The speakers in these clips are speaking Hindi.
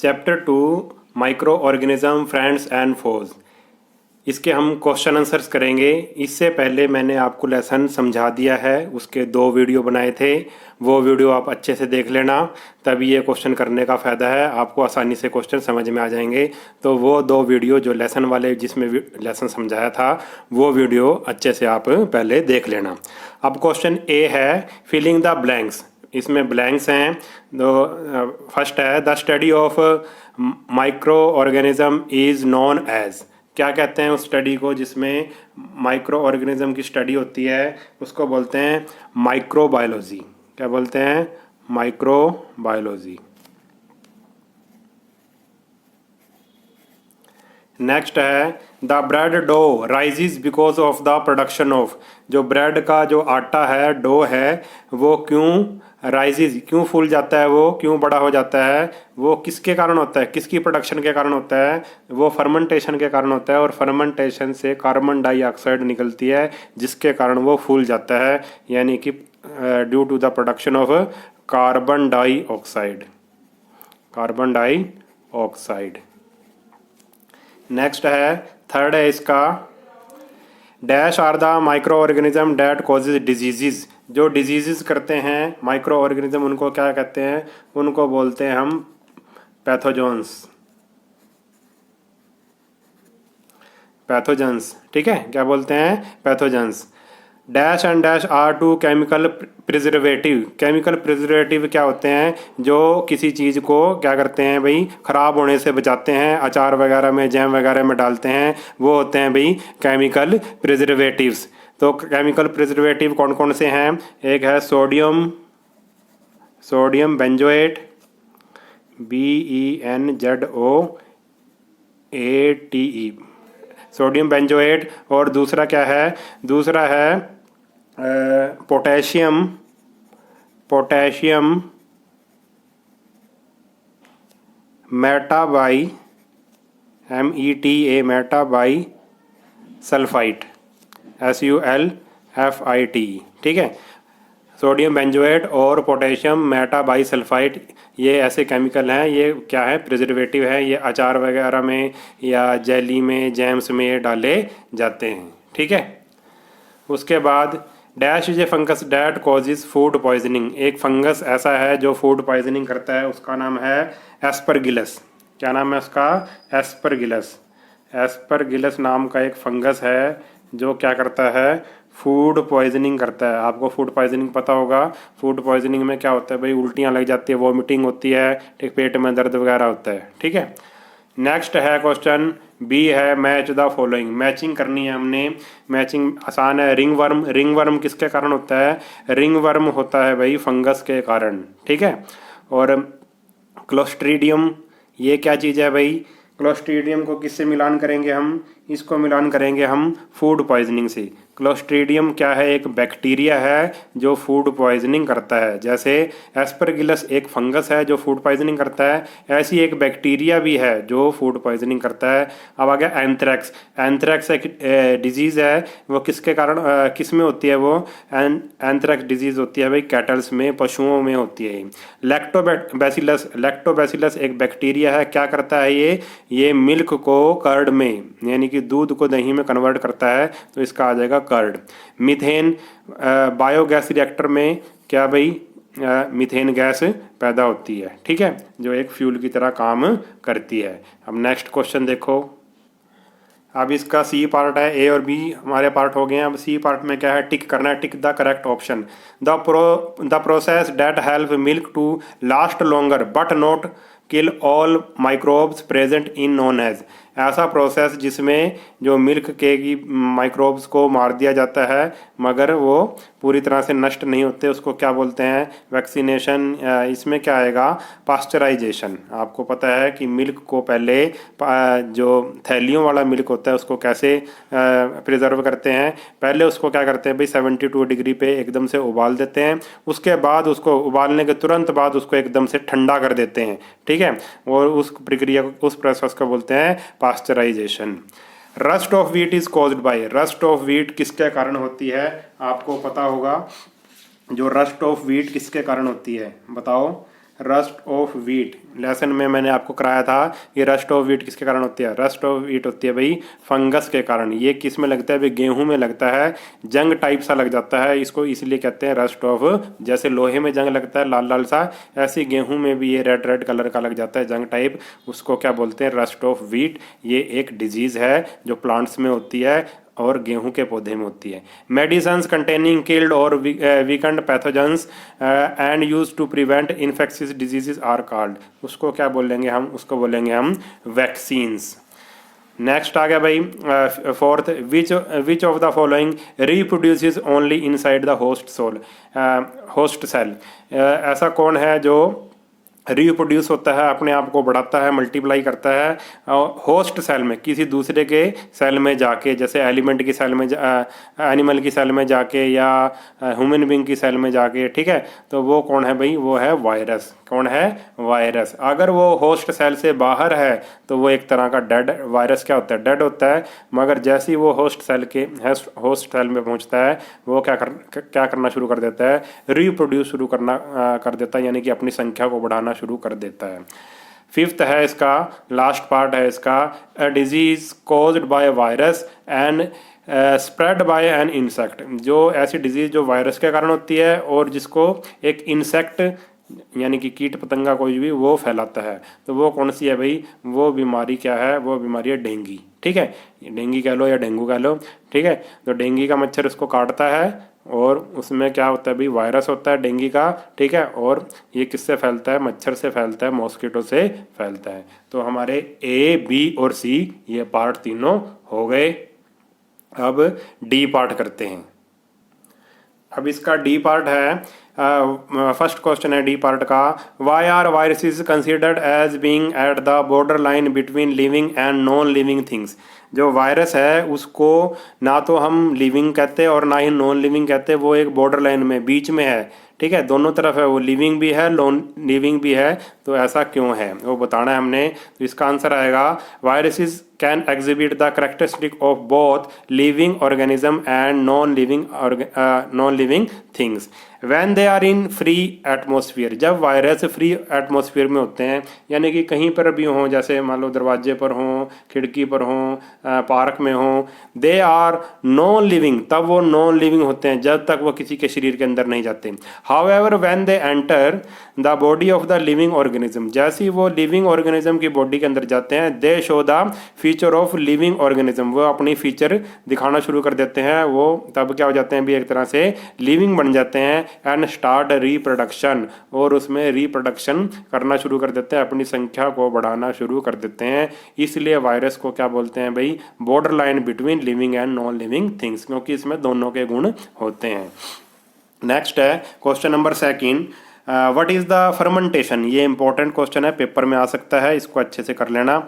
Chapter 2 microorganism friends and foes. इसके हम क्वेश्चन आंसर्स करेंगे। इससे पहले मैंने आपको लेसन समझा दिया है, उसके 2 वीडियो बनाए थे, वो वीडियो आप अच्छे से देख लेना, तभी ये क्वेश्चन करने का फ़ायदा है, आपको आसानी से क्वेश्चन समझ में आ जाएंगे। तो वो 2 वीडियो जो लेसन वाले जिसमें लेसन समझाया था वो वीडियो अच्छे से आप पहले देख लेना। अब क्वेश्चन ए है फिलिंग द ब्लैंक्स। इसमें ब्लैंक्स हैं। तो फर्स्ट है the study of micro organism is known as. क्या कहते हैं उस स्टडी को जिसमें माइक्रो ऑर्गेनिज्म की स्टडी होती है, उसको बोलते हैं माइक्रोबायोलॉजी। क्या बोलते हैं? माइक्रोबायोलॉजी। नेक्स्ट है the bread dough rises because of the production of. जो ब्रेड का जो आटा है, डो है, वो क्यों राइजेज, क्यों फूल जाता है, वो क्यों बड़ा हो जाता है, वो किसके कारण होता है, किसकी प्रोडक्शन के कारण होता है? वो फर्मेंटेशन के कारण होता है, और फर्मेंटेशन से कार्बन डाइऑक्साइड निकलती है जिसके कारण वो फूल जाता है, यानी कि due to the production of carbon dioxide. Carbon dioxide. Next है थर्ड है इसका dash are the micro organism that causes disease. जो डिजीज़ करते हैं माइक्रो ऑर्गेनिज्म, उनको क्या कहते हैं? उनको बोलते हैं हम पैथोजन्स। पैथोजन्स, ठीक है, क्या बोलते हैं? Pathogens. Dash and dash are two chemical preservative. Chemical preservative क्या होते हैं? जो किसी चीज़ को क्या करते हैं भाई, ख़राब होने से बचाते हैं, अचार वगैरह में, जैम वगैरह में डालते हैं, वो होते हैं भाई केमिकल प्रिजर्वेटिव्स। तो केमिकल प्रिजर्वेटिव कौन कौन से हैं? एक है sodium benzoate, BENZOATE, sodium benzoate. और दूसरा क्या है? दूसरा है पोटेशियम मेटाबाई META मेटाबाई सल्फाइट SULFITE, ठीक है। सोडियम बेंजोएट और पोटेशियम मेटाबाई सल्फाइट, ये ऐसे केमिकल हैं, ये क्या है? प्रिजर्वेटिव है। ये अचार वगैरह में या जेली में, जैम्स में डाले जाते हैं, ठीक है। उसके बाद dash is a fungus that causes food poisoning. एक फंगस ऐसा है जो फूड पॉइजनिंग करता है, उसका नाम है एस्परगिलस। क्या नाम है उसका? एस्परगिलस। एस्परगिलस नाम का एक फंगस है जो क्या करता है? फूड पॉइजनिंग करता है। आपको फूड पॉइजनिंग पता होगा। फूड पॉइजनिंग में क्या होता है भाई? उल्टियाँ लग जाती है, वॉमिटिंग होती है, ठीक, पेट में दर्द वगैरह होता है, ठीक है। नेक्स्ट है क्वेश्चन बी है मैच द फॉलोइंग। मैचिंग करनी है हमने। मैचिंग आसान है। Ring worm. रिंग वर्म किसके कारण होता है? रिंग वर्म होता है भाई फंगस के कारण, ठीक है। और क्लोस्ट्रीडियम, ये क्या चीज़ है भाई? क्लोस्ट्रीडियम को किससे मिलान करेंगे हम? इसको मिलान करेंगे हम फूड पॉइजनिंग से। क्लोस्ट्रीडियम क्या है? एक बैक्टीरिया है जो फूड पॉइजनिंग करता है। जैसे एस्परगिलस एक फंगस है जो फूड पॉइजनिंग करता है, ऐसी एक बैक्टीरिया भी है जो फूड पॉइजनिंग करता है। अब आ गया एंथ्रेक्स। एंथ्रेक्स एक डिजीज़ है, वो किसके कारण किस में होती है? वो एंथ्रेक्स डिजीज़ होती है भाई कैटल्स में, पशुओं में होती है। लैक्टोबैसिलस। लैक्टोबैसिलस एक बैक्टीरिया है, क्या करता है ये मिल्क को कर्ड में, यानी कि दूध को दही में कन्वर्ट करता है, तो इसका आ जाएगा कर्ड। मीथेन, बायोगैस रिएक्टर में क्या भाई? मीथेन गैस पैदा होती है, ठीक है, जो एक फ्यूल की तरह काम करती है। अब नेक्स्ट क्वेश्चन देखो। अब इसका सी पार्ट है, ए और बी हमारे पार्ट हो गए हैं। अब सी पार्ट में क्या है? टिक करना है। Tick the correct option. The process that help milk to last longer but not kill all microbes present in known as. ऐसा प्रोसेस जिसमें जो मिल्क के की माइक्रोब्स को मार दिया जाता है मगर वो पूरी तरह से नष्ट नहीं होते, उसको क्या बोलते हैं? वैक्सीनेशन। इसमें क्या आएगा? पास्चराइजेशन। आपको पता है कि मिल्क को पहले जो थैलियों वाला मिल्क होता है उसको कैसे प्रिजर्व करते हैं? पहले उसको क्या करते हैं भाई? 72 डिग्री पे एकदम से उबाल देते हैं, उसके बाद उसको उबालने के तुरंत बाद उसको एकदम से ठंडा कर देते हैं, ठीक है। और उस प्रक्रिया को, उस प्रोसेस को बोलते हैं pasteurisation. Rust of wheat is caused by. Rust of wheat किसके कारण होती है? आपको पता होगा। जो रस्ट ऑफ व्हीट किसके कारण होती है बताओ? रस्ट ऑफ वीट, लेसन में मैंने आपको कराया था कि रस्ट ऑफ वीट किसके कारण होती है। रस्ट ऑफ वीट होती है भाई फंगस के कारण। ये किस में लगता है भाई, गेहूं में लगता है, जंग टाइप सा लग जाता है, इसको इसलिए कहते हैं रस्ट ऑफ। जैसे लोहे में जंग लगता है लाल लाल सा, ऐसे गेहूं में भी ये रेड रेड कलर का लग जाता है जंग टाइप, उसको क्या बोलते हैं, रस्ट ऑफ वीट। ये एक डिजीज़ है जो प्लांट्स में होती है और गेहूं के पौधे में होती है। मेडिसिन्स कंटेनिंग किल्ड और weakened pathogens and use to prevent infectious diseases are called, उसको क्या बोलेंगे हम, उसको बोलेंगे हम वैक्सीन्स। नेक्स्ट आ गया भाई fourth, which of the following reproduces only inside the host soul, host cell. ऐसा कौन है जो रिप्रोड्यूस होता है, अपने आप को बढ़ाता है, मल्टीप्लाई करता है होस्ट सेल में, किसी दूसरे के सेल में जाके, जैसे एलिमेंट की सेल में, एनिमल की सेल में जाके, या ह्यूमन बींग की सेल में जाके, ठीक है। तो वो कौन है भाई, वो है वायरस। कौन है, वायरस। अगर वो होस्ट सेल से बाहर है तो वो एक तरह का डेड, वायरस क्या होता है, डेड होता है। मगर जैसे ही वो होस्ट सेल के होस्ट सेल में पहुंचता है, वो क्या करना शुरू कर देता है, रिप्रोड्यूस शुरू करना कर देता है, यानी कि अपनी संख्या को बढ़ाना शुरू कर देता है। फिफ्थ है इसका, लास्ट पार्ट है इसका, a disease caused by virus and spread by an insect. जो ऐसी डिजीज जो वायरस के कारण होती है और जिसको एक इंसेक्ट यानी कि कीट पतंगा कोई भी वो फैलाता है, तो वो कौन सी है भाई, वो बीमारी क्या है, वो बीमारी है डेंगी। ठीक है, डेंगी कह लो या डेंगू कह लो, ठीक है। तो डेंगी का मच्छर उसको काटता है और उसमें क्या होता है भाई, वायरस होता है डेंगी का, ठीक है। और ये किससे फैलता है, मच्छर से फैलता है, मॉस्किटो से फैलता है। तो हमारे ए, बी और सी ये पार्ट तीनों हो गए। अब डी पार्ट करते हैं। अब इसका डी पार्ट है, फर्स्ट क्वेश्चन है डी पार्ट का, why are viruses considered as being at the border line between living and non living things. जो वायरस है उसको ना तो हम लिविंग कहते और ना ही नॉन लिविंग कहते, वो एक बॉर्डर लाइन में बीच में है, ठीक है। दोनों तरफ है, वो लिविंग भी है नॉन लिविंग भी है। तो ऐसा क्यों है वो बताना है हमने। तो इसका आंसर आएगा, viruses can exhibit the characteristic of both living organism and non living things when they are in free atmosphere. जब वायरस फ्री एटमोसफियर में होते हैं, यानी कि कहीं पर भी हों, जैसे मान लो दरवाजे पर हों, खिड़की पर हों, पार्क में हों, दे आर नॉन लिविंग, तब वो नॉन लिविंग होते हैं जब तक वो किसी के शरीर के अंदर नहीं जाते। However when they enter the body of the living organism, जैसे ही वो लिविंग ऑर्गेनिज्म की बॉडी के अंदर जाते हैं, दे show the feature of living organism, वो अपनी फीचर दिखाना शुरू कर देते हैं। वो तब क्या हो जाते हैं भी, एक तरह से लिविंग बन जाते हैं। एंड स्टार्ट रिप्रोडक्शन, और उसमें रिप्रोडक्शन करना शुरू कर देते हैं, अपनी संख्या को बढ़ाना शुरू कर देते हैं। इसलिए वायरस को क्या बोलते हैं भाई, border line between living and non living things, क्योंकि इसमें दोनों के गुण होते हैं। नेक्स्ट है question number second, what is the fermentation. ये इंपॉर्टेंट क्वेश्चन है, पेपर में आ सकता है, इसको अच्छे से कर लेना।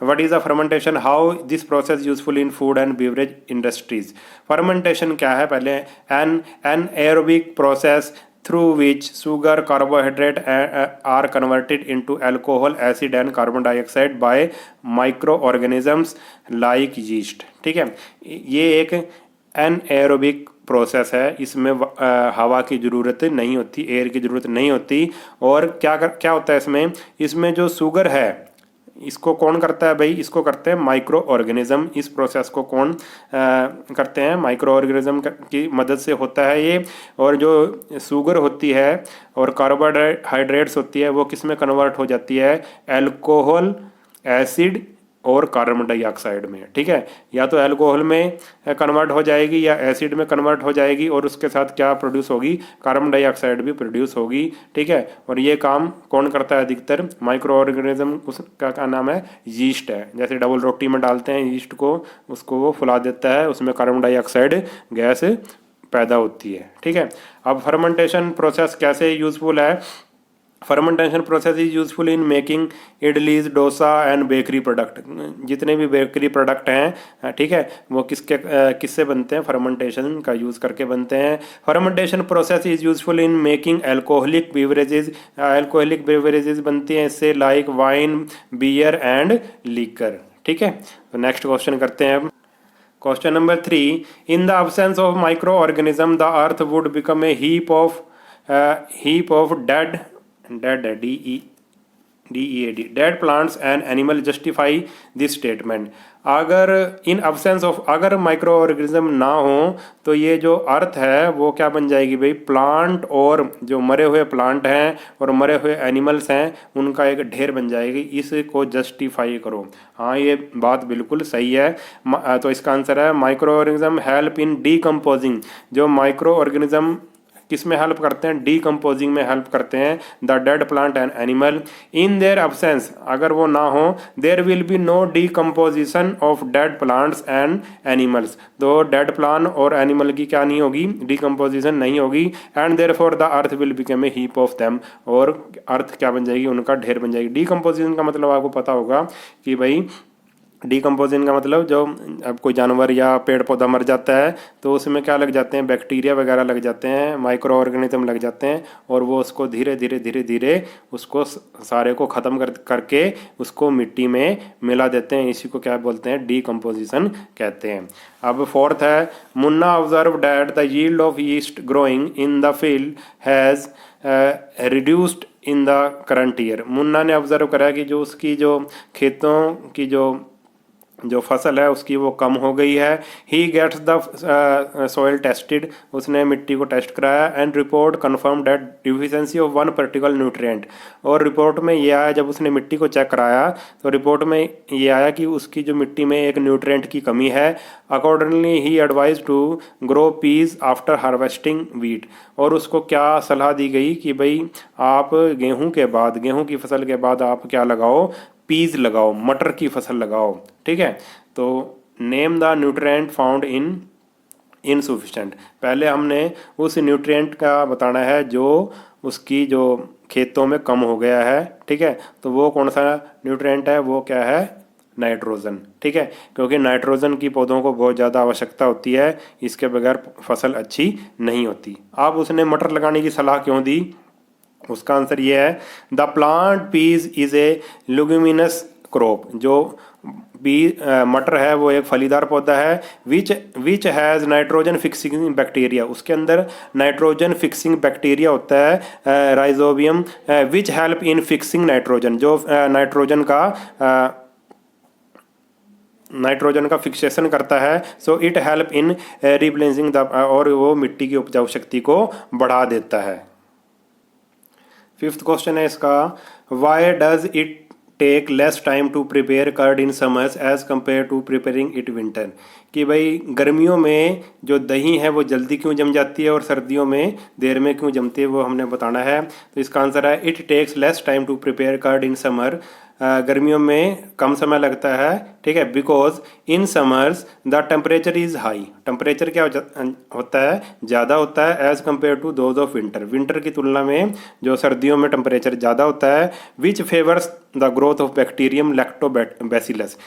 What is the fermentation? How this process useful in food and beverage industries? Fermentation क्या है, पहले an anaerobic process through which sugar, carbohydrate are converted into alcohol, acid and carbon dioxide by microorganisms like yeast। ठीक है, ये एक anaerobic प्रोसेस है, इसमें हवा की ज़रूरत नहीं होती, एयर की ज़रूरत नहीं होती। और क्या होता है इसमें जो शुगर है, इसको कौन करता है भाई, इसको करते हैं माइक्रो ऑर्गेनिज्म। इस प्रोसेस को कौन करते हैं, माइक्रो ऑर्गेनिज्म की मदद से होता है ये। और जो शुगर होती है और कार्बोहाइड्रेट्स होती है, वो किस में कन्वर्ट हो जाती है, अल्कोहल, एसिड और कार्बन डाइऑक्साइड में। ठीक है, या तो अल्कोहल में कन्वर्ट हो जाएगी या एसिड में कन्वर्ट हो जाएगी, और उसके साथ क्या प्रोड्यूस होगी, कार्बन डाइऑक्साइड भी प्रोड्यूस होगी। ठीक है, और ये काम कौन करता है अधिकतर, माइक्रो ऑर्गेनिज्म, उसका नाम है यीस्ट है। जैसे डबल रोटी में डालते हैं यीस्ट को, उसको वो फुला देता है, उसमें कार्बन डाइऑक्साइड गैस पैदा होती है। ठीक है, अब फर्मेंटेशन प्रोसेस कैसे यूजफुल है। Fermentation process is useful in making idlis, dosa and bakery product. जितने भी बेकरी प्रोडक्ट हैं, ठीक है, वो किससे बनते हैं, फर्मेंटेशन का यूज़ करके बनते हैं। Fermentation process is useful in making alcoholic beverages. Alcoholic beverages बनती हैं इससे, like wine, beer and liquor. ठीक है, तो नेक्स्ट क्वेश्चन करते हैं। Question number 3, in the absence of micro organism the earth would become a heap of dead dead है, DEAD, dead plants and animal justify this statement. अगर इन अब्सेंस ऑफ, अगर माइक्रो ऑर्गेनिज्म ना हो तो ये जो अर्थ है वो क्या बन जाएगी भाई, प्लांट और जो मरे हुए प्लांट हैं और मरे हुए एनिमल्स हैं उनका एक ढेर बन जाएगी। इसको जस्टिफाई करो। हाँ, ये बात बिल्कुल सही है। तो इसका आंसर है micro organism help in decomposing. जो माइक्रो ऑर्गेनिज्म किस में हेल्प करते हैं, डीकम्पोजिंग में हेल्प करते हैं the dead plant and animal. In their absence, अगर वो ना हो, there will be no decomposition of dead plants and animals. तो डेड प्लांट और एनिमल की क्या नहीं होगी, डीकम्पोजिशन नहीं होगी। And therefore the earth will become a heap of them, और अर्थ क्या बन जाएगी, उनका ढेर बन जाएगी। डीकम्पोजिशन का मतलब आपको पता होगा कि भाई डीकम्पोजिशन का मतलब जो अब कोई जानवर या पेड़ पौधा मर जाता है तो उसमें क्या लग जाते हैं, बैक्टीरिया वगैरह लग जाते हैं, माइक्रो ऑर्गेनिज्म लग जाते हैं, और वो उसको धीरे धीरे धीरे धीरे उसको सारे को ख़त्म करके उसको मिट्टी में मिला देते हैं। इसी को क्या बोलते हैं, डीकम्पोजिशन कहते हैं। अब फोर्थ है, Munna observe that the yield of east growing in the field has reduced in the current year. Munna ने ऑब्जर्व करा कि जो उसकी जो खेतों की जो फसल है उसकी वो कम हो गई है। He gets the soil tested, उसने मिट्टी को टेस्ट कराया, and report confirm that deficiency of one particular nutrient. और रिपोर्ट में ये आया, जब उसने मिट्टी को चेक कराया तो रिपोर्ट में ये आया कि उसकी जो मिट्टी में एक न्यूट्रिएंट की कमी है। Accordingly he advise to grow peas after harvesting wheat. और उसको क्या सलाह दी गई कि भाई आप गेहूं की फसल के बाद आप क्या लगाओ, पीज लगाओ, मटर की फसल लगाओ। ठीक है, तो name the nutrient found in insufficient. पहले हमने उस न्यूट्रिएंट का बताना है जो उसकी जो खेतों में कम हो गया है। ठीक है, तो वो कौन सा न्यूट्रिएंट है, वो क्या है, नाइट्रोजन। ठीक है, क्योंकि नाइट्रोजन की पौधों को बहुत ज़्यादा आवश्यकता होती है, इसके बगैर फसल अच्छी नहीं होती। अब उसने मटर लगाने की सलाह क्यों दी, उसका आंसर ये है, the plant peas is a leguminous crop. जो मटर है वो एक फलीदार पौधा है। Which has nitrogen fixing bacteria, उसके अंदर नाइट्रोजन फिक्सिंग बैक्टीरिया होता है, rhizobium, which help in fixing nitrogen, जो नाइट्रोजन का फिक्सेशन करता है। So it help in replacing the, और वो मिट्टी की उपजाऊ शक्ति को बढ़ा देता है। फिफ्थ क्वेश्चन है इसका, why does it take less time to prepare curd in summers as compare to preparing it winter. कि भाई गर्मियों में जो दही है वो जल्दी क्यों जम जाती है और सर्दियों में देर में क्यों जमती है, वो हमने बताना है। तो इसका आंसर है, it takes less time to prepare curd in summer. गर्मियों में कम समय लगता है। ठीक है, because in summers the temperature is high, temperature क्या होता है, ज़्यादा होता है, as compare to those of winter, winter की तुलना में जो सर्दियों में टेम्परेचर ज़्यादा होता है। Which favours the growth of bacterium lactobacillus,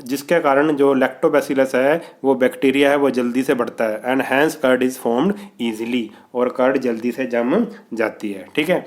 जिसके कारण जो लैक्टोबैसिलस है वो बैक्टीरिया है वो जल्दी से बढ़ता है। And hence curd is formed easily, और कर्ड जल्दी से जम जाती है। ठीक है,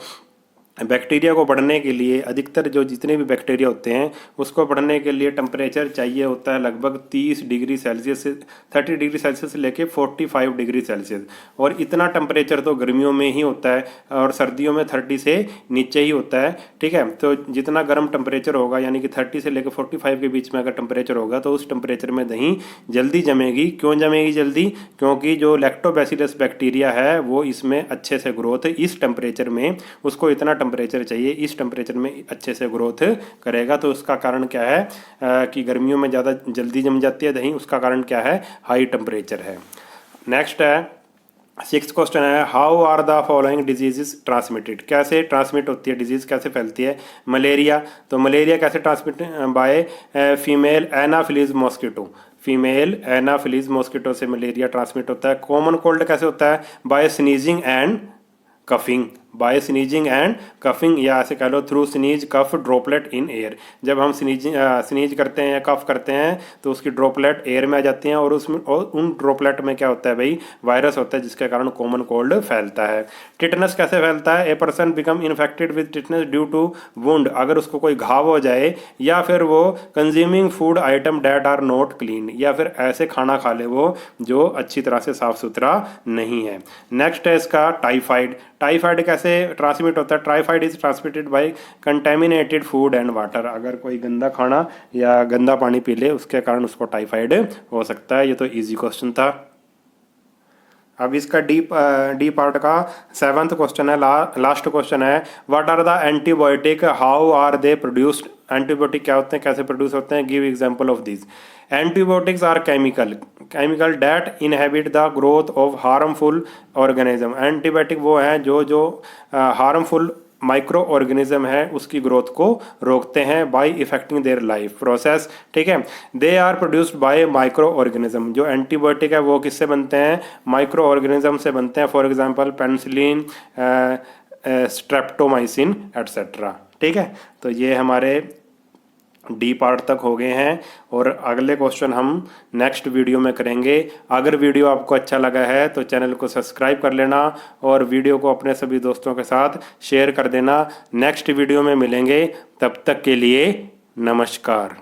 बैक्टीरिया को बढ़ने के लिए अधिकतर जो जितने भी बैक्टीरिया होते हैं उसको बढ़ने के लिए टेम्परेचर चाहिए होता है लगभग 30 डिग्री सेल्सियस से 30 डिग्री सेल्सियस से लेके 45 डिग्री सेल्सियस। और इतना टेम्परेचर तो गर्मियों में ही होता है और सर्दियों में 30 से नीचे ही होता है। ठीक है, तो जितना गर्म टेम्परेचर होगा यानी कि 30 से लेकर 45 के बीच में अगर टेम्परेचर होगा तो उस टेम्परेचर में दही जल्दी जमेगी। क्यों जमेगी जल्दी, क्योंकि जो लैक्टोबैसिलस बैक्टीरिया है वो इसमें अच्छे से ग्रोथ, इस टेम्परेचर में उसको इतना टेम्परेचर चाहिए, इस टेम्परेचर में अच्छे से ग्रोथ करेगा। तो उसका कारण क्या है कि गर्मियों में ज़्यादा जल्दी जम जाती है दही, उसका कारण क्या है, हाई टेम्परेचर है। नेक्स्ट है, सिक्स्थ क्वेश्चन है, how are the following diseases transmitted, कैसे ट्रांसमिट होती है डिजीज़, कैसे फैलती है। मलेरिया, तो मलेरिया कैसे transmit, by female anopheles mosquito, female anopheles mosquito से मलेरिया ट्रांसमिट होता है। कॉमन कोल्ड कैसे होता है, by sneezing and coughing, by sneezing and coughing, या ऐसे कह लो through sneeze cough droplet in air. जब हम स्नीज करते हैं या कफ करते हैं तो उसकी ड्रॉपलेट एयर में आ जाती हैं और उसमें और उन ड्रॉपलेट में क्या होता है भाई, वायरस होता है, जिसके कारण कॉमन कोल्ड फैलता है। टिटनस कैसे फैलता है, a person become infected with tetanus due to wound, अगर उसको कोई घाव हो जाए या फिर वो consuming food item that are not clean, या फिर ऐसे खाना खा ले वो जो अच्छी तरह से साफ सुथरा नहीं है। नेक्स्ट है इसका टाइफाइड, टाइफाइड कैसे से ट्रांसमिट होता है? Typhoid is transmitted by contaminated food and water. अगर कोई गंदा खाना या गंदा पानी पी ले उसके कारण उसको टाइफाइड हो सकता है। ये तो इजी क्वेश्चन था। अब इसका डी पार्ट का 7th क्वेश्चन है, लास्ट क्वेश्चन है, what are the antibiotic, how are they produced. Antibiotic क्या होते हैं, कैसे प्रोड्यूस होते हैं? Give example of this. Antibiotics are chemical that inhibit the growth of harmful organism. Antibiotic वो हैं जो हार्मफुल माइक्रो ऑर्गेनिज्म है उसकी ग्रोथ को रोकते हैं, by affecting their life process. ठीक है, they are produced by micro organism. जो एंटीबायोटिक है वो किससे बनते हैं? माइक्रो ऑर्गेनिज्म से बनते हैं। For example penicillin, streptomycin etcetera. ठीक है, तो ये हमारे डी पार्ट तक हो गए हैं और अगले क्वेश्चन हम नेक्स्ट वीडियो में करेंगे। अगर वीडियो आपको अच्छा लगा है तो चैनल को सब्सक्राइब कर लेना और वीडियो को अपने सभी दोस्तों के साथ शेयर कर देना। नेक्स्ट वीडियो में मिलेंगे, तब तक के लिए नमस्कार।